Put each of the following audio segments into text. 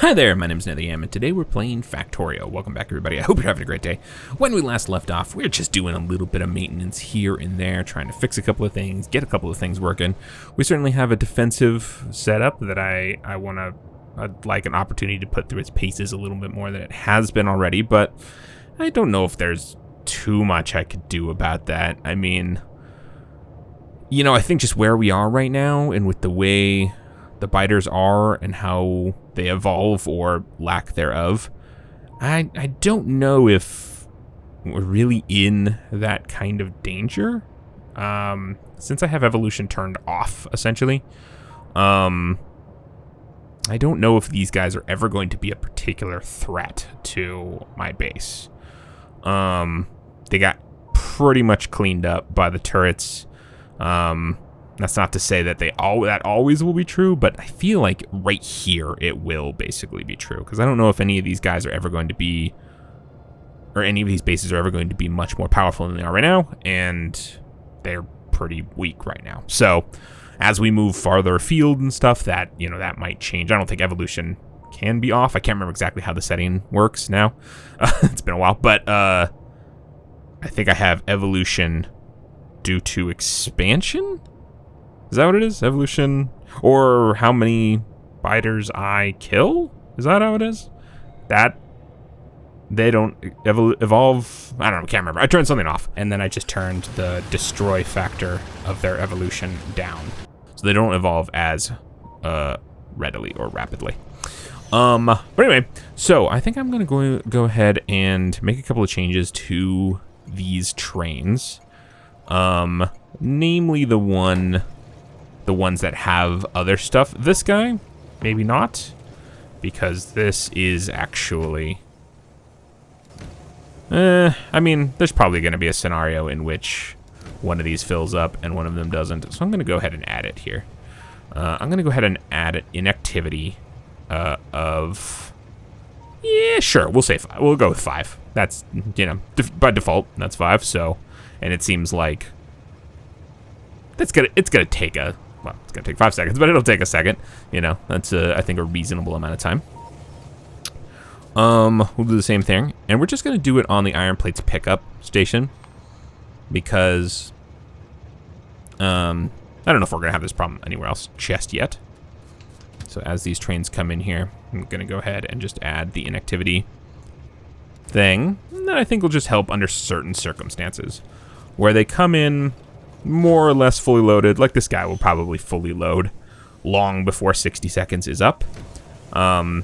Hi there, my name's Nethiam, and today we're playing Factorio. Welcome back, everybody. I hope you're having a great day. When we last left off, we were just doing a little bit of maintenance here and there, trying to fix a couple of things, get a couple of things working. We certainly have a defensive setup that I'd like an opportunity to put through its paces a little bit more than it has been already, but I don't know if there's too much I could do about that. I mean, you know, I think just where we are right now, and with the way the biters are and how they evolve or lack thereof, I don't know if we're really in that kind of danger. Since I have evolution turned off, essentially, I don't know if these guys are ever going to be a particular threat to my base. They got pretty much cleaned up by the turrets. That's not to say that that always will be true, but I feel like right here it will basically be true, because I don't know if any of these guys are ever going to be, or any of these bases are ever going to be much more powerful than they are right now, and they're pretty weak right now. So as we move farther afield and stuff, that, you know, that might change. I don't think evolution can be off. I can't remember exactly how the setting works now. It's been a while, but I think I have evolution due to expansion. Is that what it is? Evolution, or how many biters I kill? Is that how it is? That they don't evolve. I don't know. Can't remember. I turned something off, and then I just turned the destroy factor of their evolution down, so they don't evolve as readily or rapidly. But anyway, so I think I'm gonna go ahead and make a couple of changes to these trains. Namely the ones that have other stuff. This guy, maybe not, because this is actually, I mean, there's probably going to be a scenario in which one of these fills up and one of them doesn't. So I'm going to go ahead and add it here. I'm going to go ahead and add an inactivity of, yeah, sure, we'll say 5. We'll go with 5. That's, you know, by default, that's 5. So, and it seems like it's gonna take it's gonna take 5 seconds, but it'll take a second. You know, that's I think a reasonable amount of time. We'll do the same thing, and we're just gonna do it on the iron plates pickup station, because I don't know if we're gonna have this problem anywhere else just yet. So as these trains come in here, I'm gonna go ahead and just add the inactivity thing that I think will just help under certain circumstances, where they come in more or less fully loaded. Like this guy will probably fully load long before 60 seconds is up. And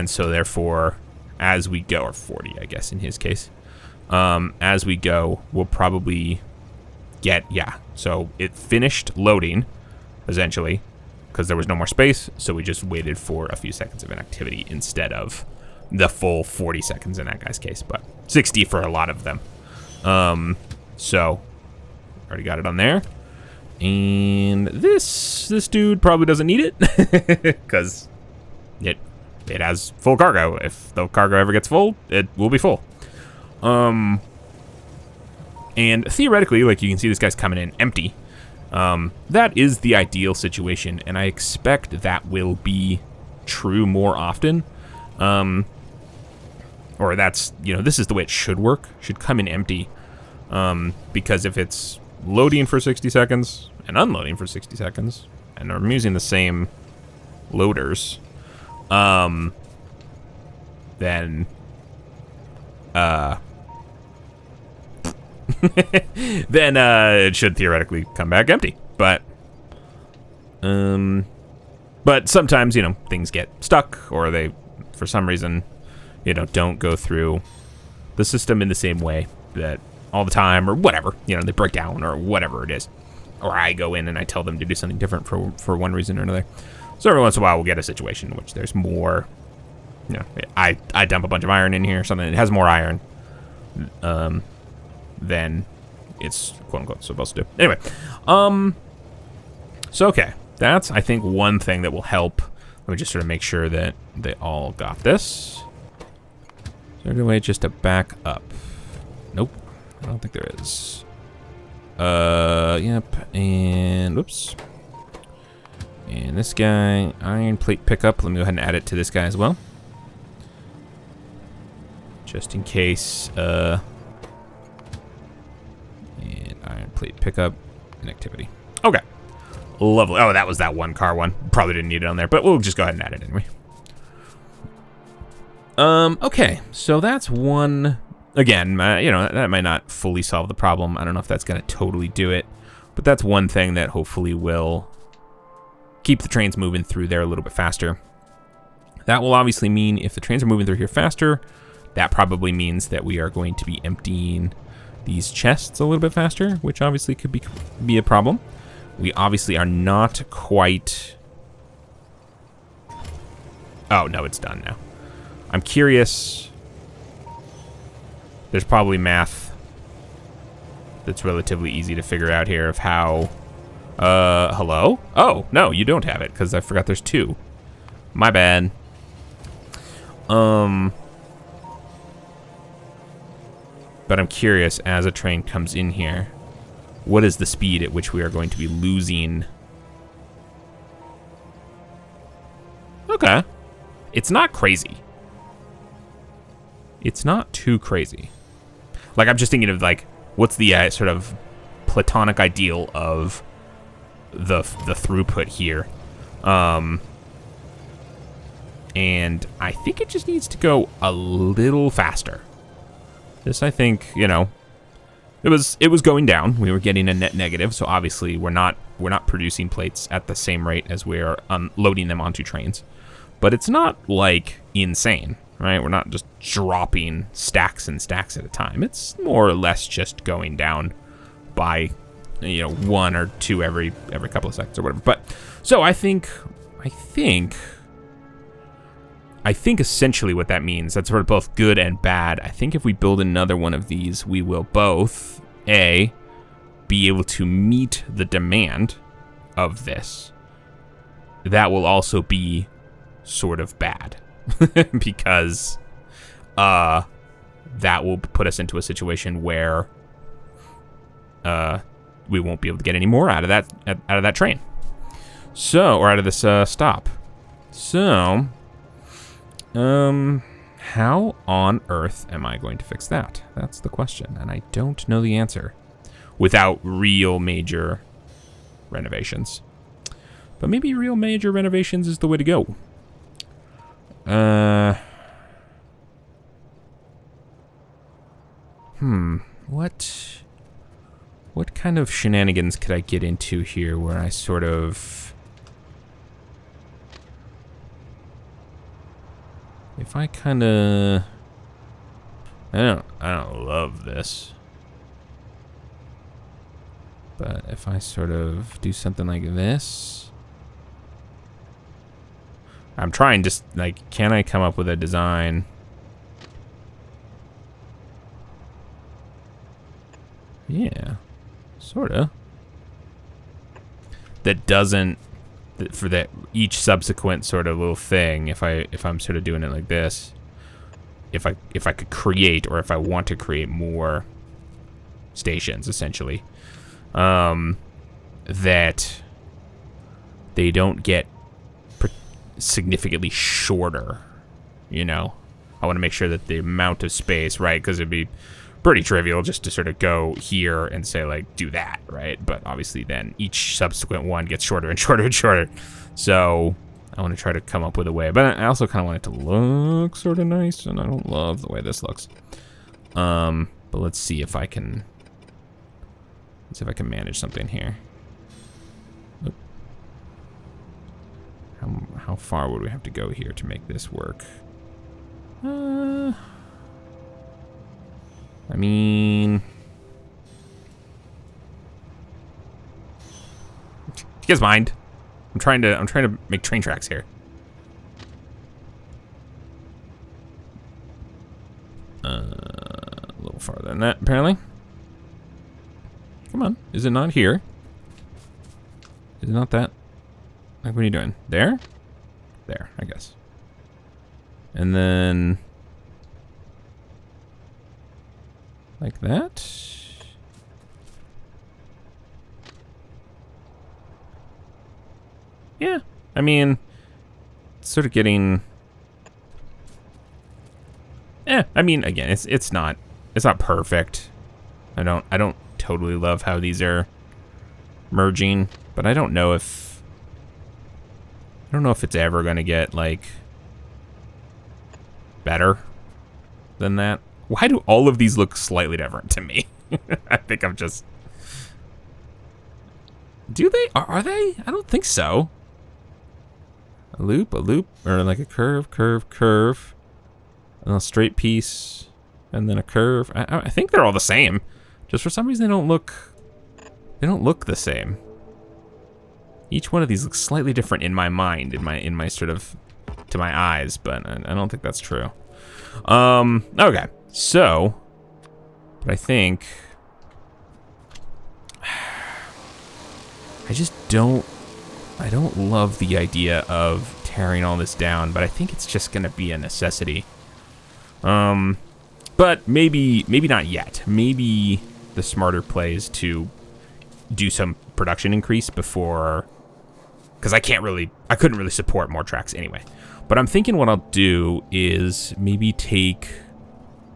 so therefore, as we go, or 40, I guess, in his case, as we go, we'll probably get, yeah, so it finished loading, essentially, because there was no more space, so we just waited for a few seconds of inactivity instead of the full 40 seconds in that guy's case, but 60 for a lot of them. So already got it on there, and this dude probably doesn't need it because it has full cargo. If the cargo ever gets full, it will be full. And theoretically, like, you can see this guy's coming in empty. That is the ideal situation, and I expect that will be true more often. Or that's, you know, this is the way it should work. Should come in empty, because if it's loading for 60 seconds and unloading for 60 seconds, and I'm using the same loaders, then it should theoretically come back empty. But sometimes, you know, things get stuck, or they, for some reason, you know, don't go through the system in the same way that all the time, or whatever, you know, they break down or whatever it is, or I go in and I tell them to do something different for one reason or another. So every once in a while we'll get a situation in which there's more, you know, I dump a bunch of iron in here, something that has more iron than it's quote unquote supposed to do. Anyway, so okay, that's, I think, one thing that will help. Let me just sort of make sure that they all got this. Is there any way just to back up? Nope. I don't think there is. Yep, and whoops. And this guy, iron plate pickup. Let me go ahead and add it to this guy as well. Just in case. And iron plate pickup and activity. Okay. Lovely. Oh, that was that one car one. Probably didn't need it on there, but we'll just go ahead and add it anyway. Okay, so that's one. Again, you know, that might not fully solve the problem. I don't know if that's going to totally do it, but that's one thing that hopefully will keep the trains moving through there a little bit faster. That will obviously mean if the trains are moving through here faster, that probably means that we are going to be emptying these chests a little bit faster, which obviously could be a problem. We obviously are not quite... Oh, no, it's done now. I'm curious... There's probably math that's relatively easy to figure out here of how... hello? Oh, no, you don't have it, because I forgot there's two. My bad. But I'm curious, as a train comes in here, what is the speed at which we are going to be losing? Okay. It's not crazy. It's not too crazy. Like, I'm just thinking of, like, what's the sort of platonic ideal of the throughput here. And I think it just needs to go a little faster. This, I think, you know, it was going down. We were getting a net negative, so obviously we're not producing plates at the same rate as we're unloading them onto trains. But it's not like insane, right? We're not just dropping stacks and stacks at a time. It's more or less just going down by, you know, one or two every couple of seconds or whatever. But so I think essentially what that means, that's sort of both good and bad. I think if we build another one of these, we will both, A, be able to meet the demand of this. That will also be sort of bad because that will put us into a situation where we won't be able to get any more out of that train. So, or out of this stop. So, how on earth am I going to fix that? That's the question, and I don't know the answer without real major renovations. But maybe real major renovations is the way to go. What kind of shenanigans could I get into here where I sort of... If I kind of... I don't love this. But if I sort of do something like this... I'm trying just, like, can I come up with a design? Yeah, sorta. That doesn't, for that each subsequent sort of little thing, if I'm sort of doing it like this, if I could create, or if I want to create more stations, essentially, that they don't get significantly shorter, you know. I want to make sure that the amount of space, right, because it'd be pretty trivial just to sort of go here and say, like, do that, right? But obviously then each subsequent one gets shorter and shorter and shorter. So I want to try to come up with a way, but I also kind of want it to look sort of nice, and I don't love the way this looks. But let's see if I can manage something here. How far would we have to go here to make this work? I mean... Do you guys mind? I'm trying to make train tracks here. A little farther than that, apparently. Come on. Is it not here? Is it not that? Like, what are you doing? There? There, I guess. And then... like that? Yeah, I mean, it's sort of getting... I mean, again, it's not perfect. I don't totally love how these are merging, but I don't know if it's ever gonna get like better than that. Why do all of these look slightly different to me? I think I'm just. Do they? Are they? I don't think so. A loop, or like a curve, and a straight piece, and then a curve. I think they're all the same. Just for some reason, they don't look the same. Each one of these looks slightly different in my mind, in my sort of, to my eyes, but I don't think that's true. Okay, so, but I think, I don't love the idea of tearing all this down, but I think it's just gonna be a necessity. But maybe not yet. Maybe the smarter play is to do some production increase before, because I couldn't really support more tracks anyway. But I'm thinking what I'll do is maybe take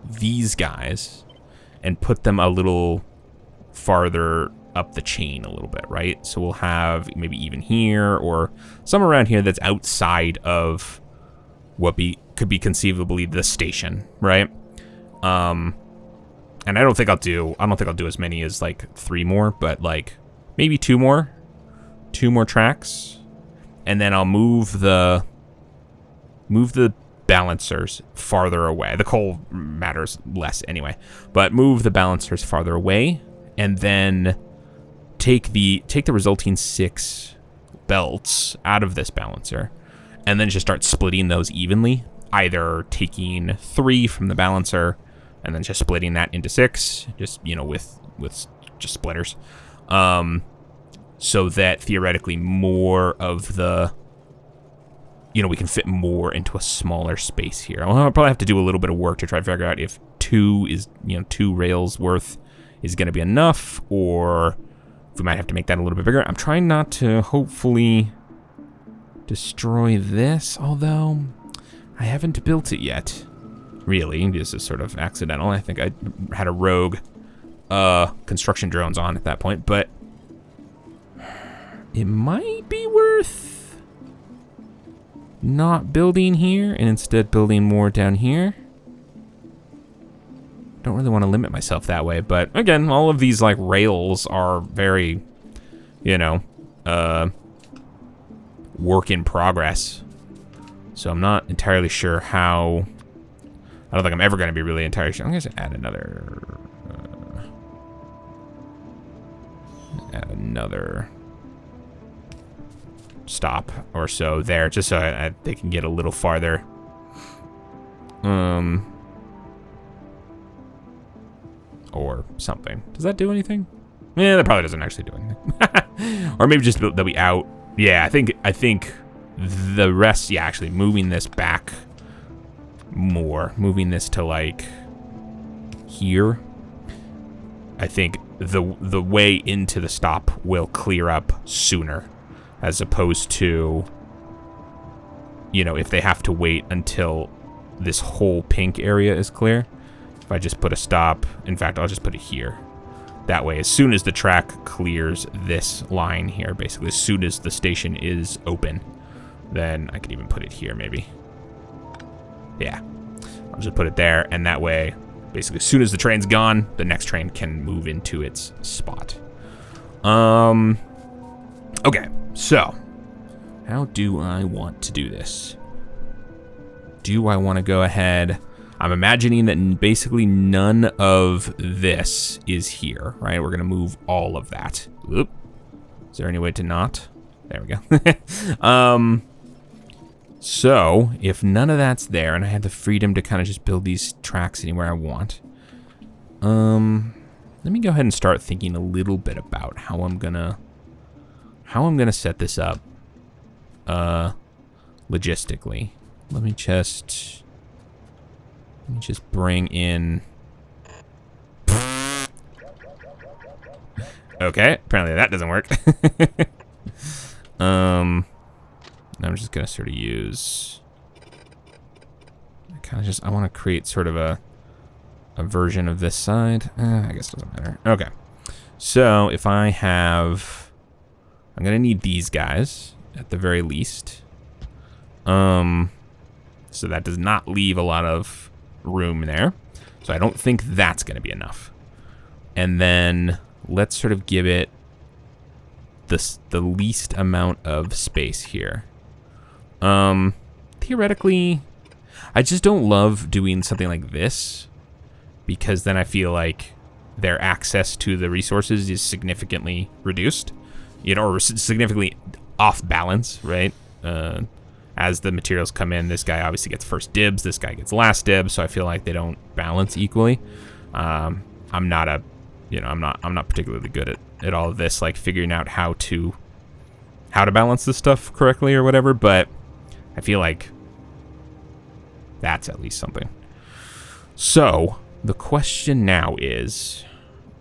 these guys and put them a little farther up the chain a little bit, right? So we'll have maybe even here or somewhere around here that's outside of what could be conceivably the station, right? And I don't think I'll do as many as like 3 more, but like maybe 2 more tracks, and then I'll move the balancers farther away. The coal matters less anyway, but move the balancers farther away, and then take the resulting 6 belts out of this balancer, and then just start splitting those evenly, either taking 3 from the balancer and then just splitting that into 6, just, you know, with just splitters, so that theoretically more of the, you know, we can fit more into a smaller space here. I'll probably have to do a little bit of work to try to figure out if 2 rails worth is going to be enough, or we might have to make that a little bit bigger. I'm trying not to hopefully destroy this, although I haven't built it yet. Really, this is sort of accidental. I think I had a rogue construction drones on at that point, but it might be worth not building here and instead building more down here. Don't really want to limit myself that way, but again, all of these like rails are very, you know, work in progress. So I'm not entirely sure how. I don't think I'm ever going to be really entirely sure. I'm going to add another stop or so there, just so they can get a little farther. Or something. Does that do anything? Yeah, that probably doesn't actually do anything. Or maybe just that we out. Yeah, I think the rest. Yeah, actually moving this back more, moving this to like here. I think the way into the stop will clear up sooner, as opposed to, you know, if they have to wait until this whole pink area is clear. If I just put a stop, in fact, I'll just put it here. That way, as soon as the track clears this line here, basically, as soon as the station is open, then I could even put it here, maybe. Yeah, I'll just put it there, and that way, basically, as soon as the train's gone, the next train can move into its spot. Okay, so, how do I want to do this? Do I want to go ahead? I'm imagining that basically none of this is here, right? We're going to move all of that. Oop. Is there any way to not? There we go. So, if none of that's there, and I have the freedom to kind of just build these tracks anywhere I want, let me go ahead and start thinking a little bit about how I'm gonna set this up, logistically. Let me just bring in. Okay, apparently that doesn't work. I'm just gonna sort of use I want to create sort of a version of this side. I guess it doesn't matter. Okay. So if I have, I'm going to need these guys at the very least. So that does not leave a lot of room there. So I don't think that's going to be enough. And then let's sort of give it the least amount of space here. Theoretically, I just don't love doing something like this because then I feel like their access to the resources is significantly reduced, you know, or significantly off balance, right? As the materials come in, this guy obviously gets first dibs, this guy gets last dibs, so I feel like they don't balance equally. I'm not particularly good at all of this, like figuring out how to balance this stuff correctly or whatever, but I feel like that's at least something. So the question now is,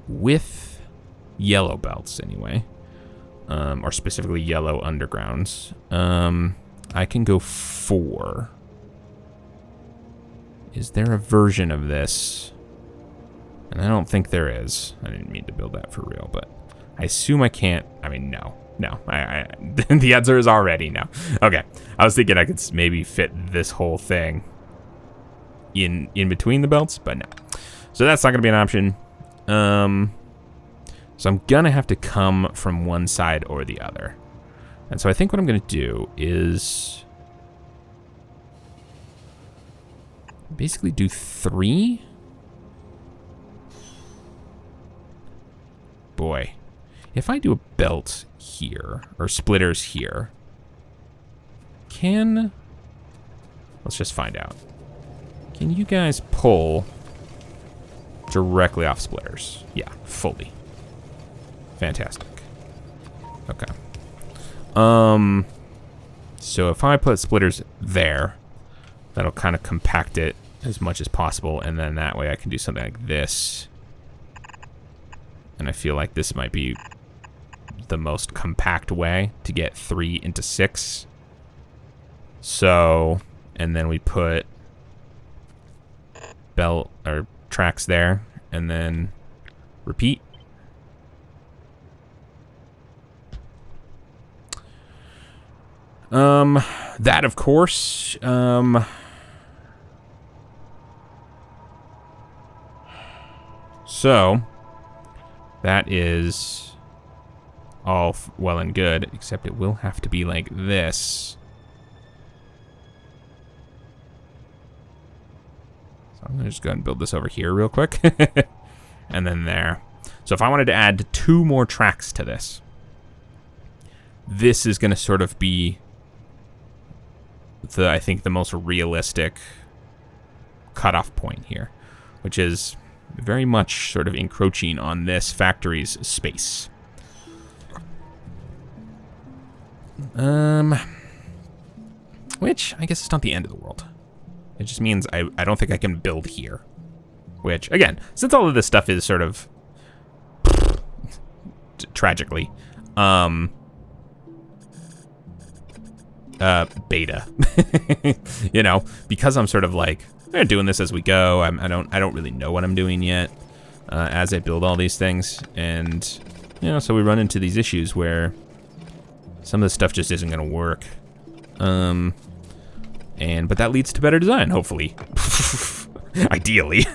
with yellow belts anyway, or specifically yellow undergrounds, I can go 4. Is there a version of this? And I don't think there is. I didn't mean to build that for real, but I assume I can't. I mean, no. The answer is already no. Okay. I was thinking I could maybe fit this whole thing in between the belts, but no. So that's not going to be an option. So I'm going to have to come from one side or the other. And so I think what I'm going to do is basically do 3. Boy, if I do a belt here, or splitters here, let's just find out. Can you guys pull directly off splitters? Yeah, fully. Fantastic. Okay. So if I put splitters there, that'll kind of compact it as much as possible, and then that way I can do something like this. And I feel like this might be the most compact way to get 3 into 6. So, and then we put belt or tracks there, and then repeat. That of course, so that is all well and good, except it will have to be like this. So I'm gonna just go ahead and build this over here real quick. And then there. So if I wanted to add 2 more tracks to this, this is gonna sort of be I think the most realistic cutoff point here, which is very much sort of encroaching on this factory's space. Which I guess is not the end of the world. It just means I don't think I can build here. Which, again, since all of this stuff is sort of tragically beta, you know, because I'm sort of like, we're doing this as we go. I don't really know what I'm doing yet as I build all these things, and you know, so we run into these issues where some of this stuff just isn't going to work. But that leads to better design, hopefully. Ideally.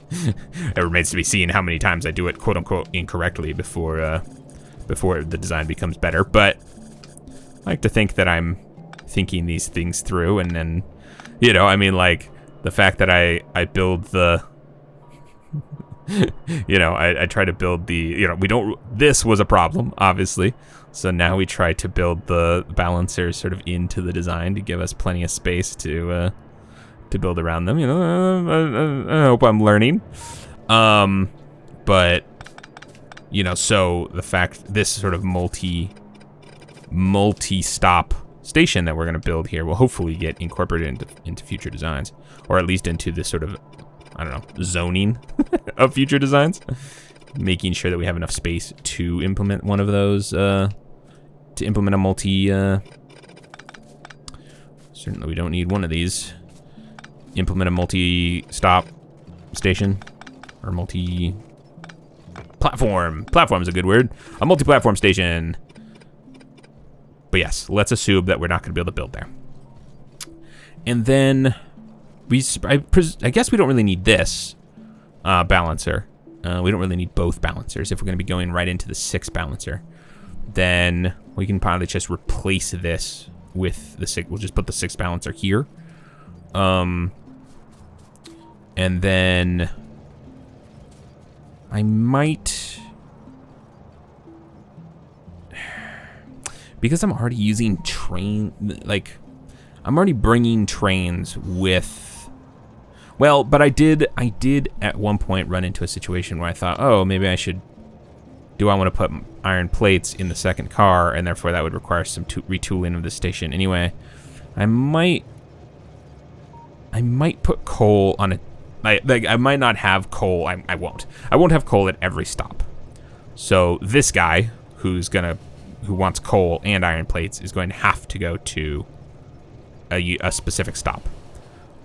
It remains to be seen how many times I do it quote unquote incorrectly before the design becomes better, but I like to think that I'm thinking these things through, and then, you know, I mean, like, the fact that I build the, you know, I try to build the, you know, this was a problem, obviously, so now we try to build the balancers sort of into the design to give us plenty of space to build around them, you know. I hope I'm learning. But, you know, so the fact this sort of multi-stop station that we're going to build here will hopefully get incorporated into future designs, or at least into this sort of, I don't know, zoning of future designs, making sure that we have enough space to implement one of those, to implement a certainly we don't need one of these implement a multi-stop station or multi-platform. Platform is a good word. A multi-platform station. But yes, let's assume that we're not going to be able to build there. And then I guess we don't really need this balancer. We don't really need both balancers if we're going to be going right into the 6 balancer. Then we can probably just replace this with the 6. We'll just put the 6 balancer here. And then I might, because I'm already using I'm already bringing trains with, well, but I did at one point run into a situation where I thought, oh, maybe do I want to put iron plates in the second car, and therefore that would require some retooling of the station anyway. I might put coal on a, I might not have coal. I won't have coal at every stop. So this guy who wants coal and iron plates is going to have to go to a specific stop.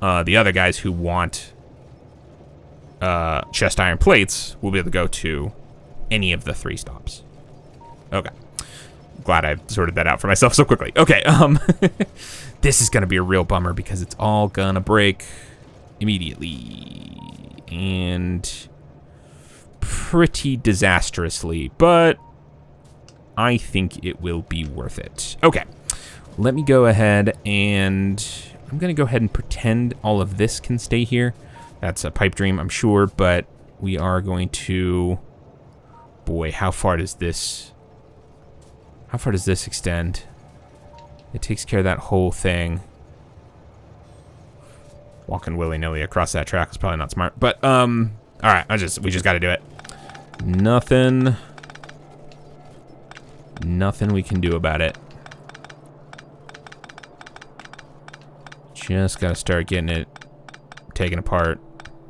The other guys who want just iron plates will be able to go to any of the 3 stops. Okay. Glad I sorted that out for myself so quickly. Okay, this is gonna be a real bummer because it's all gonna break immediately and pretty disastrously, but I think it will be worth it. Okay, let me go ahead and I'm gonna go ahead and pretend all of this can stay here. That's a pipe dream, I'm sure, but we are going to, boy, how far does this extend? It takes care of that whole thing. Walking willy-nilly across that track is probably not smart, but all right, we just got to do it. Nothing we can do about it. Just got to start getting it taken apart,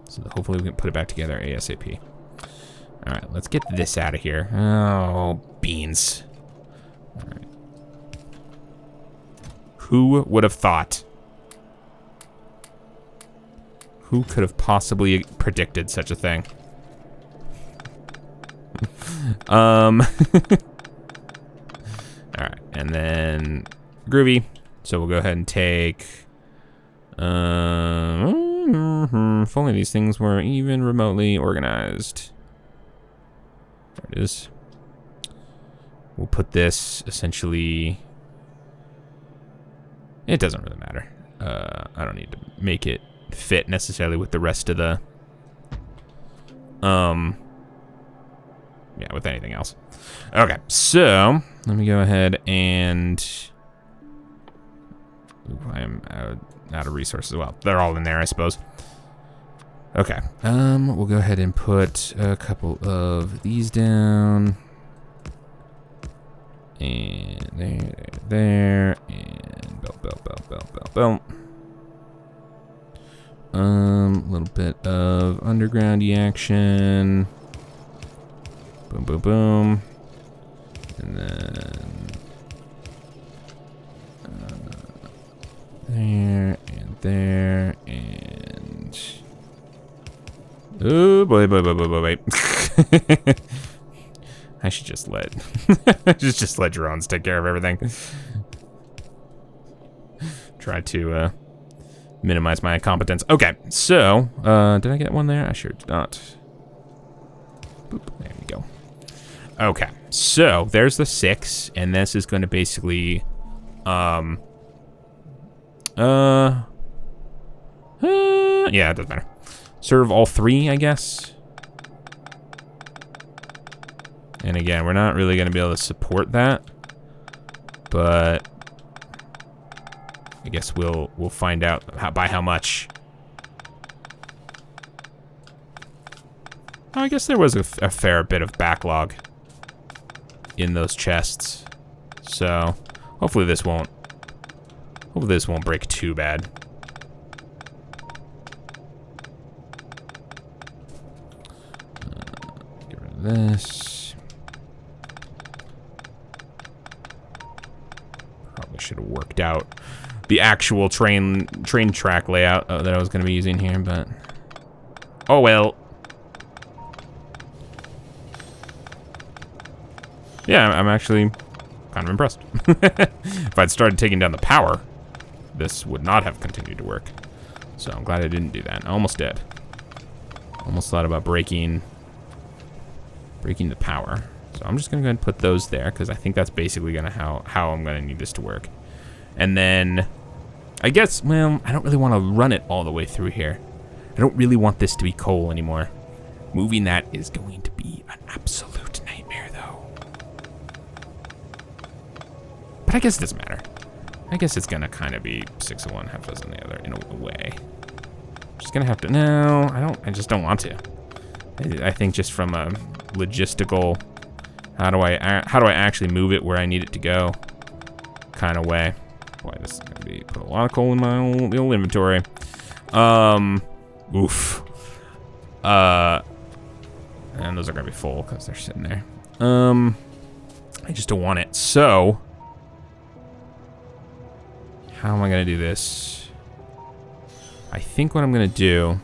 so that hopefully we can put it back together ASAP. All right, let's get this out of here. Oh, beans. All right. Who would have thought? Who could have possibly predicted such a thing? All right, and then groovy. So we'll go ahead and take. If only these things were even remotely organized. There it is. We'll put this essentially. It doesn't really matter. I don't need to make it fit necessarily with the rest of the. Yeah, with anything else. Okay, so let me go ahead and. Ooh, I am out of resources. Well, they're all in there, I suppose. Okay. We'll go ahead and put a couple of these down. And there, and belt. A little bit of undergroundy action. Boom, boom, boom. And then there, and oh boy. I should just let just let drones take care of everything. Try to minimize my incompetence. Okay, so did I get one there? I sure did not. Boop, there we go. Okay, so there's the 6, and this is going to basically yeah, it doesn't matter. Serve all 3, I guess. And again, we're not really going to be able to support that, but I guess we'll find out by how much. I guess there was a fair bit of backlog in those chests, so hopefully this won't break too bad. Get rid of this. Probably should have worked out the actual train track layout that I was going to be using here, but oh well. Yeah, I'm actually kind of impressed. If I'd started taking down the power, this would not have continued to work. So I'm glad I didn't do that. I almost did. Almost thought about breaking the power. So I'm just gonna go ahead and put those there because I think that's basically gonna how I'm gonna need this to work. And then I guess, well, I don't really want to run it all the way through here. I don't really want this to be coal anymore. Moving that is going to be an absolute nightmare though. But I guess it doesn't matter. I guess it's gonna kind of be 6 of one, half dozen the other in a way. Just gonna have to, no, I just don't want to. I think just from a logistical, how do I actually move it where I need it to go kind of way. Boy, this is gonna be, put a lot of coal in my old inventory. Oof. And those are gonna be full because they're sitting there. I just don't want it. So, how am I gonna do this? I think what I'm gonna do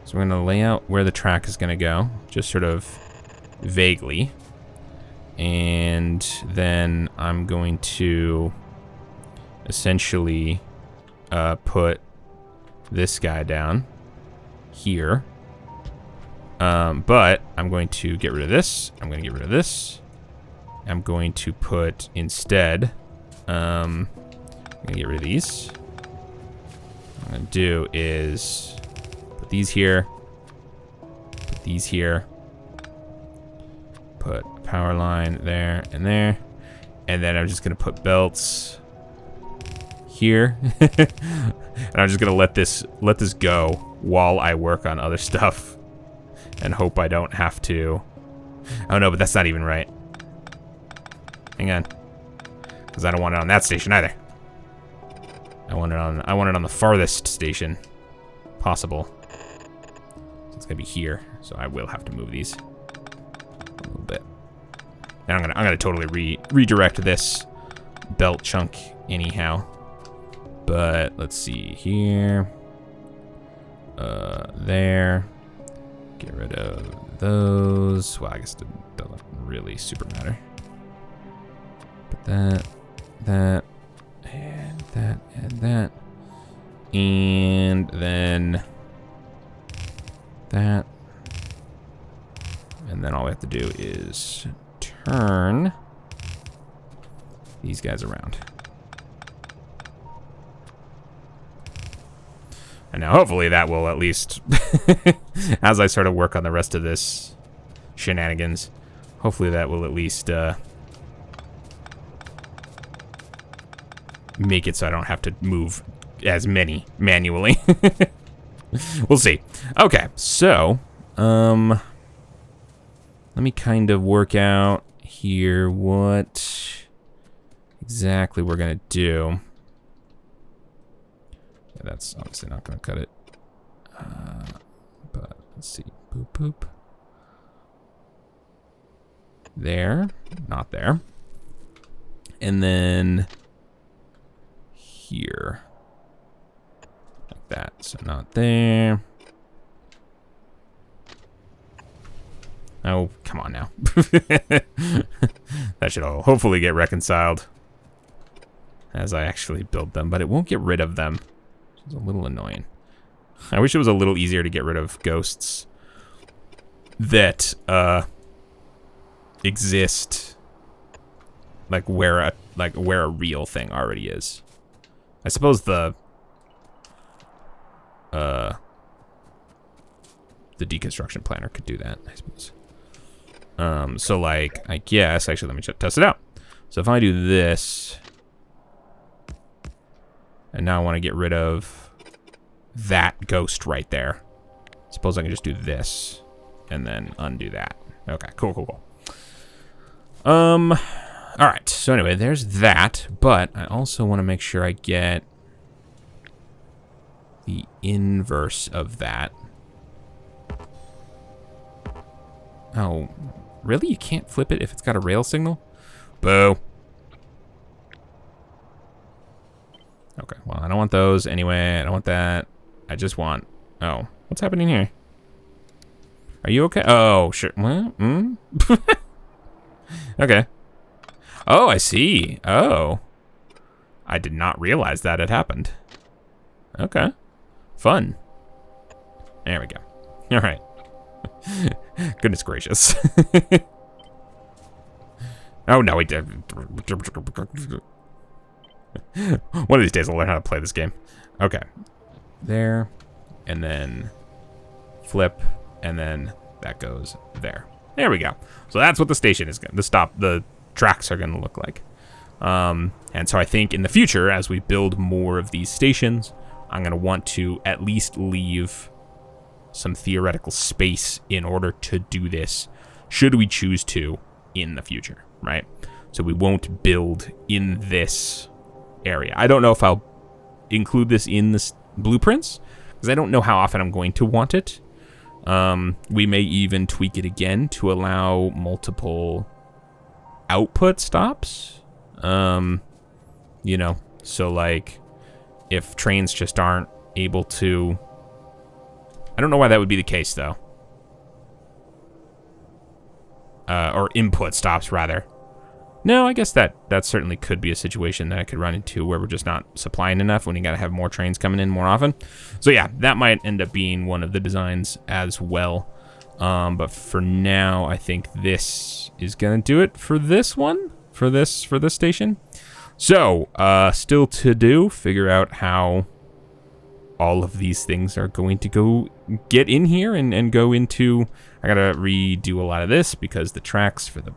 is we're gonna lay out where the track is gonna go, just sort of vaguely. And then I'm going to essentially put this guy down here. But I'm going to get rid of this. I'm going to get rid of this. I'm going to put instead, I'm going to get rid of these. What I'm going to do is put these here, put these here, put a power line there and there, and then I'm just going to put belts here. And I'm just going to let this go while I work on other stuff and hope I don't have to. Oh no, but that's not even right. Hang on. Because I don't want it on that station either. I want it on the farthest station possible. So it's gonna be here. So I will have to move these a little bit. And I'm gonna totally redirect this belt chunk anyhow. But let's see here. There. Get rid of those. Well, I guess it doesn't really super matter. But that, and that, and that. And then that. And then all we have to do is turn these guys around. And now hopefully that will at least, as I sort of work on the rest of this shenanigans, hopefully that will at least make it so I don't have to move as many manually. We'll see. Okay, so, let me kind of work out here what exactly we're gonna do. That's obviously not going to cut it. But let's see. Boop, boop. There. Not there. And then here. Like that. So not there. Oh, come on now. That should all hopefully get reconciled as I actually build them. But it won't get rid of them. It's a little annoying. I wish it was a little easier to get rid of ghosts that exist like where a real thing already is. I suppose the deconstruction planner could do that, I suppose. So like I guess actually let me test it out. So if I do this, and now I want to get rid of that ghost right there. Suppose I can just do this and then undo that. Okay, cool. All right. So anyway, there's that, but I also want to make sure I get the inverse of that. Oh, really? You can't flip it if it's got a rail signal? Boo. Okay, well, I don't want those anyway. I don't want that. I just want... Oh, what's happening here? Are you okay? Oh, sure. Okay. Oh, I see. Oh. I did not realize that had happened. Okay. Fun. There we go. All right. Goodness gracious. Oh, no, we did. One of these days I'll learn how to play this game. Okay. There. And then flip. And then that goes there. There we go. So that's what the station is going to, the tracks are going to look like. And so I think in the future, as we build more of these stations, I'm going to want to at least leave some theoretical space in order to do this, should we choose to in the future, right? So we won't build in this area. I don't know if I'll include this in the blueprints, because I don't know how often I'm going to want it. We may even tweak it again to allow multiple output stops. You know, so like if trains just aren't able to, I don't know why that would be the case though. Or input stops rather. No, I guess that certainly could be a situation that I could run into where we're just not supplying enough when you gotta have more trains coming in more often. So yeah, that might end up being one of the designs as well. But for now, I think this is gonna do it for this one, for this station. So, still to do, figure out how all of these things are going to go get in here and go into, I gotta redo a lot of this because the tracks for the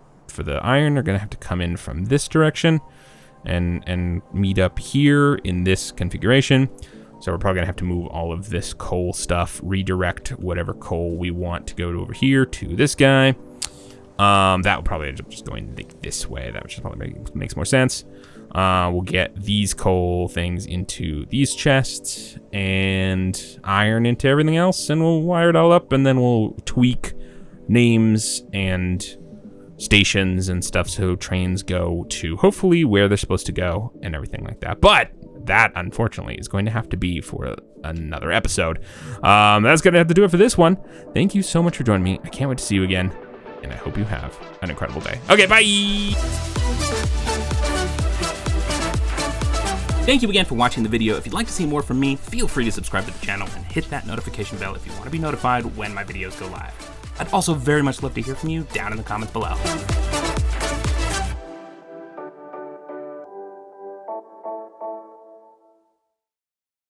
iron are gonna have to come in from this direction and meet up here in this configuration. So we're probably gonna have to move all of this coal stuff, redirect whatever coal we want to go to over here to this guy. That will probably end up just going this way. That just probably makes more sense. We'll get these coal things into these chests and iron into everything else, and we'll wire it all up, and then we'll tweak names and stations and stuff so trains go to hopefully where they're supposed to go and everything like that. But that, unfortunately, is going to have to be for another episode. That's going to have to do it for this one. Thank you so much for joining me. I can't wait to see you again, and I hope you have an incredible day. Okay, bye! Thank you again for watching the video. If you'd like to see more from me, feel free to subscribe to the channel and hit that notification bell if you want to be notified when my videos go live. I'd also very much love to hear from you down in the comments below.